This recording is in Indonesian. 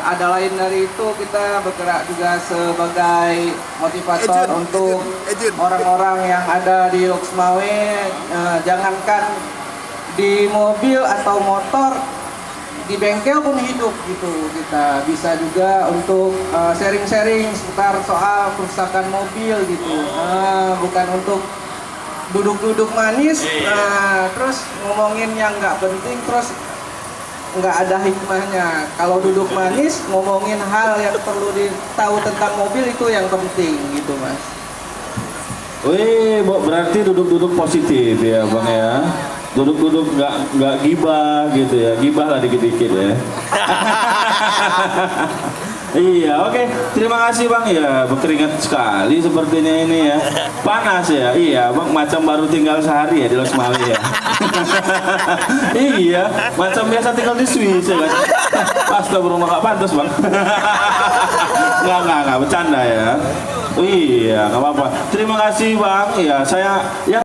ada lain dari itu, kita bergerak juga sebagai motivator untuk orang-orang yang ada di Loksmawe. Jangankan di mobil atau motor, di bengkel pun hidup gitu. Kita bisa juga untuk sharing-sharing seputar soal kerusakan mobil gitu. Bukan untuk duduk-duduk manis, terus ngomongin yang nggak penting, terus nggak ada hikmahnya. Kalau duduk manis ngomongin hal yang perlu ditahu tentang mobil, itu yang penting gitu Mas. Wih, berarti duduk-duduk positif ya Bang ya. Duduk-duduk nggak gibah gitu ya, gibah lah dikit-dikit ya. Iya, oke. Terima kasih Bang ya, berkeringat sekali sepertinya ini ya. Panas ya, iya Bang, macam baru tinggal sehari ya di Loksmawe ya. Iya, macam biasa tinggal di Swiss ya kan. Astagfirullah, nggak pantas Bang. Nggak, bercanda ya. Iya, nggak apa-apa. Terima kasih Bang, ya saya yang